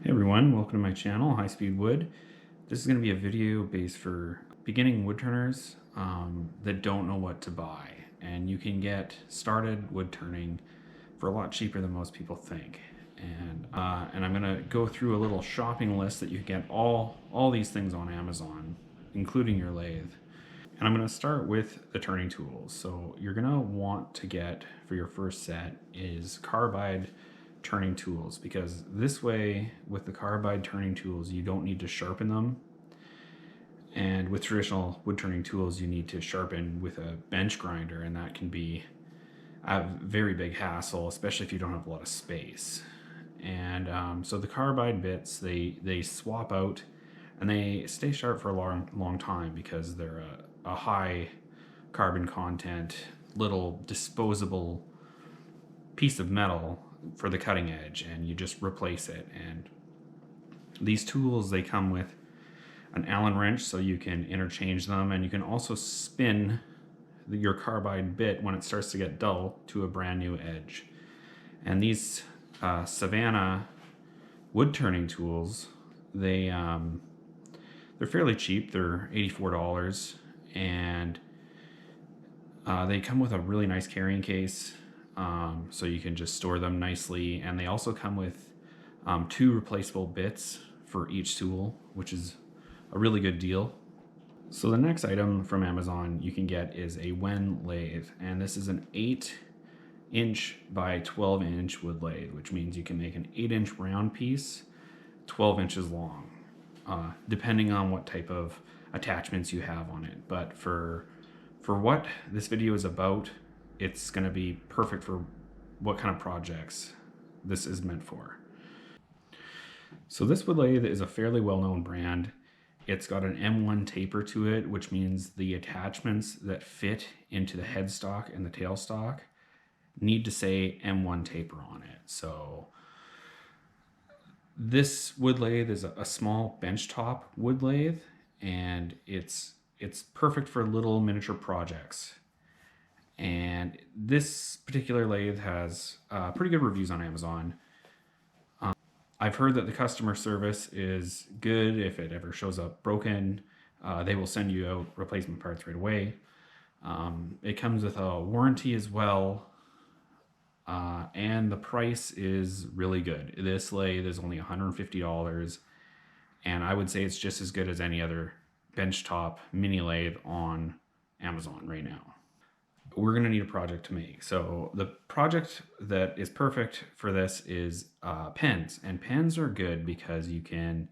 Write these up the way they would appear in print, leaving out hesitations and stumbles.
Hey everyone, welcome to my channel, High Speed Wood. This is going to be a video based for beginning woodturners that don't know what to buy. And you can get started wood turning for a lot cheaper than most people think. And I'm going to go through a little shopping list that you can get all these things on Amazon, including your lathe. And I'm going to start with the turning tools. So you're going to want to get, for your first set, is Carbide turning tools, because this way with the Carbide turning tools you don't need to sharpen them, and with traditional wood turning tools you need to sharpen with a bench grinder, and that can be a very big hassle, especially if you don't have a lot of space. And so the Carbide bits, they swap out and they stay sharp for a long time because they're a high carbon content little disposable piece of metal for the cutting edge, and you just replace it. And these tools, they come with an Allen wrench so you can interchange them, and you can also spin your Carbide bit when it starts to get dull to a brand new edge. And these Savannah wood turning tools, they're fairly cheap. They're $84, and they come with a really nice carrying case. So you can just store them nicely, and they also come with 2 replaceable bits for each tool, which is a really good deal. So the next item from Amazon you can get is a Wen Lathe, and this is an 8-inch by 12-inch wood lathe, which means you can make an 8-inch round piece 12 inches long, depending on what type of attachments you have on it. But for what this video is about, it's going to be perfect for what kind of projects this is meant for. So this wood lathe is a fairly well-known brand. It's got an M1 taper to it, which means the attachments that fit into the headstock and the tailstock need to say M1 taper on it. So this wood lathe is a small benchtop wood lathe, and it's perfect for little miniature projects. And this particular lathe has pretty good reviews on Amazon. I've heard that the customer service is good. If it ever shows up broken, they will send you out replacement parts right away. It comes with a warranty as well, and the price is really good. This lathe is only $150, and I would say it's just as good as any other benchtop mini lathe on Amazon right now. We're going to need a project to make. So the project that is perfect for this is pens. And pens are good because you can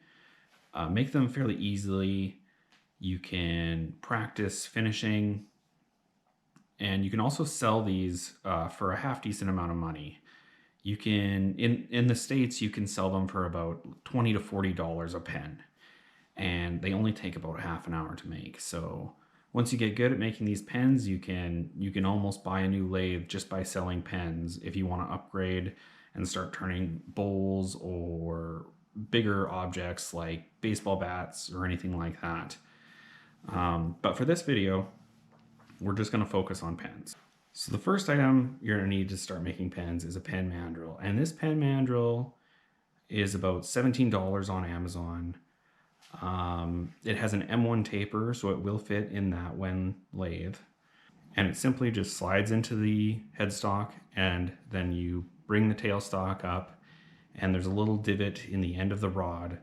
make them fairly easily. You can practice finishing, and you can also sell these for a half decent amount of money. You can, in the States, you can sell them for about $20 to $40 a pen, and they only take about half an hour to make. So once you get good at making these pens, you can almost buy a new lathe just by selling pens if you want to upgrade and start turning bowls or bigger objects like baseball bats or anything like that. But for this video, we're just going to focus on pens. So the first item you're going to need to start making pens is a Pen Mandrel. And this Pen Mandrel is about $17 on Amazon. It has an M1 taper, so it will fit in that Wen lathe, and it simply just slides into the headstock, and then you bring the tailstock up, and there's a little divot in the end of the rod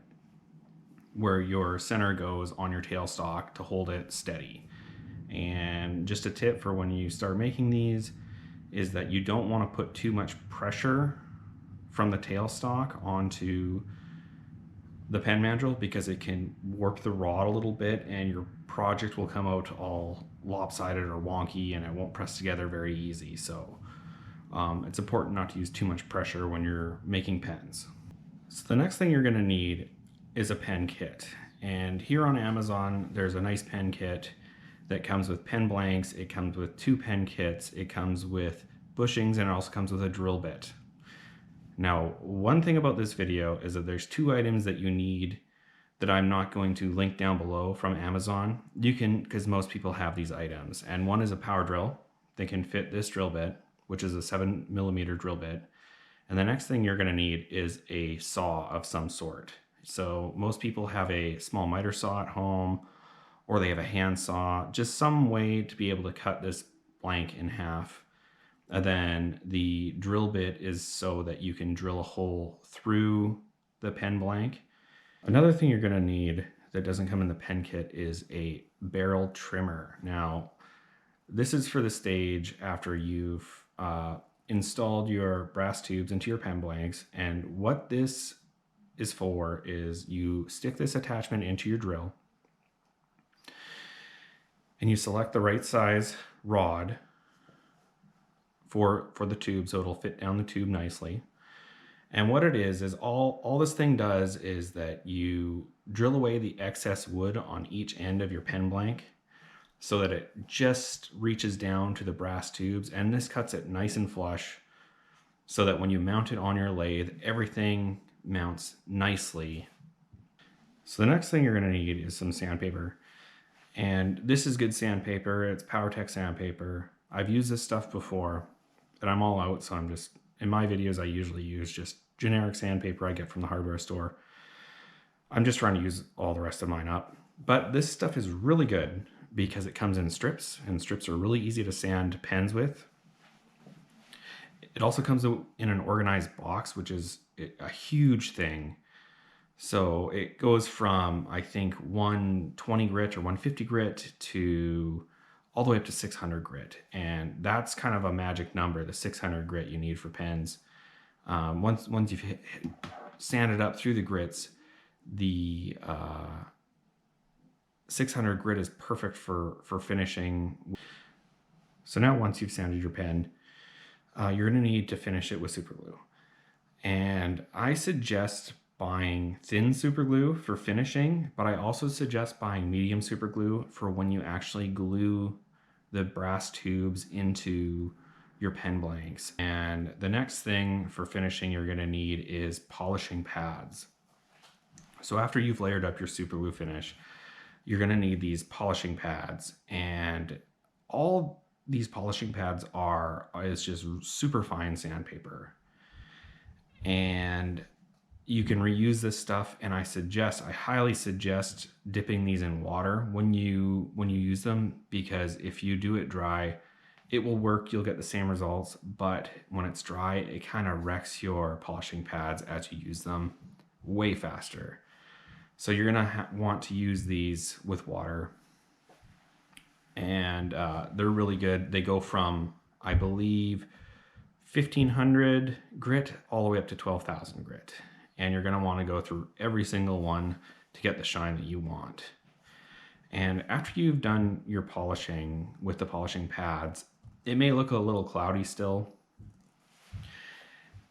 where your center goes on your tailstock to hold it steady. And just a tip for when you start making these is that you don't want to put too much pressure from the tailstock onto the Pen Mandrel, because it can warp the rod a little bit and your project will come out all lopsided or wonky, and it won't press together very easy. So it's important not to use too much pressure when you're making pens. So the next thing you're going to need is a pen kit. And here on Amazon, there's a nice pen kit that comes with pen blanks. It comes with 2 pen kits. It comes with bushings, and it also comes with a drill bit. Now, one thing about this video is that there's 2 items that you need that I'm not going to link down below from Amazon. You can, because most people have these items. And one is a power drill that can fit this drill bit, which is a 7mm drill bit. And the next thing you're going to need is a saw of some sort. So most people have a small miter saw at home, or they have a hand saw, just some way to be able to cut this blank in half. And then the drill bit is so that you can drill a hole through the pen blank. Another thing you're going to need that doesn't come in the pen kit is a barrel trimmer. Now, this is for the stage after you've installed your brass tubes into your pen blanks. And what this is for is you stick this attachment into your drill and you select the right size rod for the tube so it'll fit down the tube nicely. And what it is all this thing does is that you drill away the excess wood on each end of your pen blank so that it just reaches down to the brass tubes, and this cuts it nice and flush so that when you mount it on your lathe, everything mounts nicely. So the next thing you're going to need is some sandpaper. And this is good sandpaper. It's PowerTech sandpaper. I've used this stuff before, but I'm all out, so I'm just, in my videos, I usually use just generic sandpaper I get from the hardware store. I'm just trying to use all the rest of mine up. But this stuff is really good because it comes in strips, and strips are really easy to sand pens with. It also comes in an organized box, which is a huge thing. So it goes from, I think, 120 grit or 150 grit to all the way up to 600 grit. And that's kind of a magic number, the 600 grit you need for pens. Once you've sanded up through the grits, the 600 grit is perfect for finishing. So now once you've sanded your pen, you're going to need to finish it with super glue. And I suggest buying thin super glue for finishing, but I also suggest buying medium super glue for when you actually glue the brass tubes into your pen blanks. And the next thing for finishing you're going to need is polishing pads. So after you've layered up your super glue finish, you're going to need these polishing pads, and all these polishing pads is just super fine sandpaper. And you can reuse this stuff, and I highly suggest dipping these in water when you use them, because if you do it dry, it will work, you'll get the same results, but when it's dry, it kind of wrecks your polishing pads as you use them way faster. So you're gonna want to use these with water, and they're really good. They go from, I believe, 1500 grit all the way up to 12,000 grit. And you're going to want to go through every single one to get the shine that you want. And after you've done your polishing with the polishing pads, it may look a little cloudy still.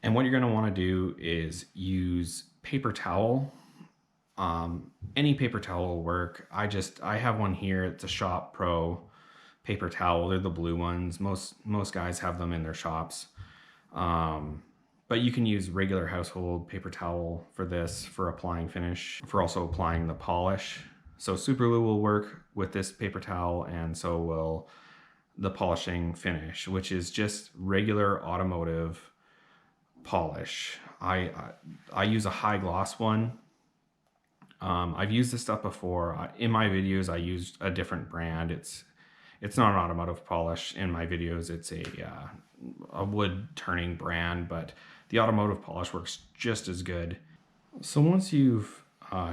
And what you're going to want to do is use paper towel. Any paper towel will work. I have one here. It's a Shop Pro paper towel. They're the blue ones. Most guys have them in their shops. But you can use regular household paper towel for this, for applying finish, for also applying the polish. So super glue will work with this paper towel, and so will the polishing finish, which is just regular automotive polish. I use a high gloss one. I've used this stuff before. In my videos, I used a different brand. It's not an automotive polish. In my videos, it's a wood turning brand, but the automotive polish works just as good. So once you've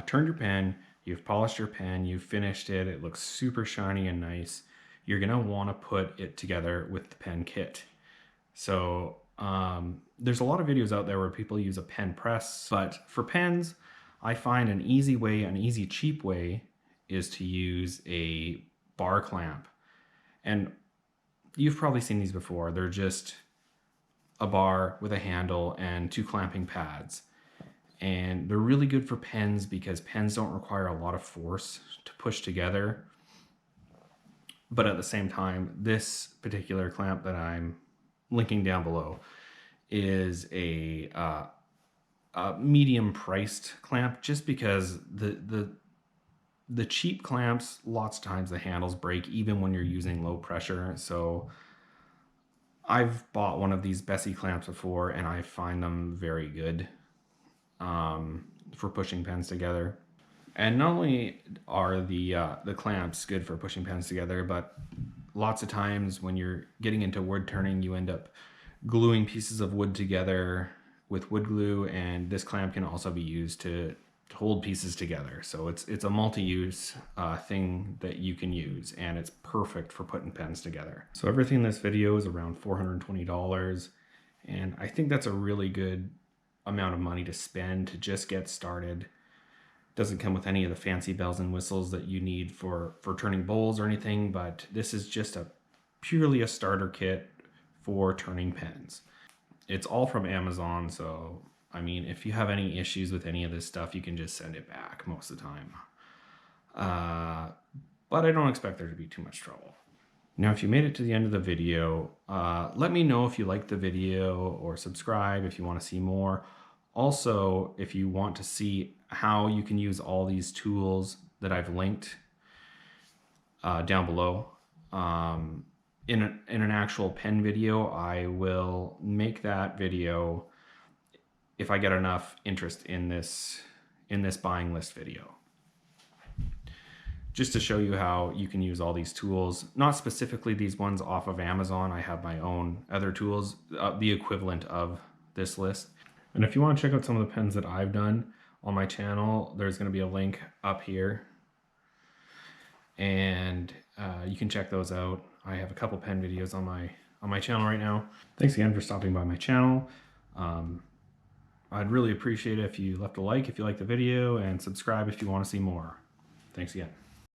turned your pen, you've polished your pen, you've finished it, it looks super shiny and nice, you're gonna wanna put it together with the pen kit. So there's a lot of videos out there where people use a pen press, but for pens, I find an easy cheap way is to use a bar clamp. And you've probably seen these before. They're just a bar with a handle and two clamping pads. And they're really good for pens because pens don't require a lot of force to push together. But at the same time, this particular clamp that I'm linking down below is a medium priced clamp, just because the cheap clamps, lots of times the handles break even when you're using low pressure. So I've bought one of these Bessie clamps before, and I find them very good for pushing pens together. And not only are the clamps good for pushing pens together, but lots of times when you're getting into wood turning, you end up gluing pieces of wood together with wood glue, and this clamp can also be used to hold pieces together. So it's a multi-use thing that you can use, and it's perfect for putting pens together. So everything in this video is around $420, and I think that's a really good amount of money to spend to just get started. Doesn't come with any of the fancy bells and whistles that you need for turning bowls or anything, but this is just purely a starter kit for turning pens. It's all from Amazon, so I mean, if you have any issues with any of this stuff, you can just send it back most of the time. But I don't expect there to be too much trouble. Now, if you made it to the end of the video, let me know if you liked the video, or subscribe if you want to see more. Also, if you want to see how you can use all these tools that I've linked down below in an actual pen video, I will make that video if I get enough interest in this buying list video. Just to show you how you can use all these tools, not specifically these ones off of Amazon. I have my own other tools, the equivalent of this list. And if you want to check out some of the pens that I've done on my channel, there's going to be a link up here, and you can check those out. I have a couple pen videos on my channel right now. Thanks again for stopping by my channel. I'd really appreciate it if you left a like if you liked the video, and subscribe if you want to see more. Thanks again.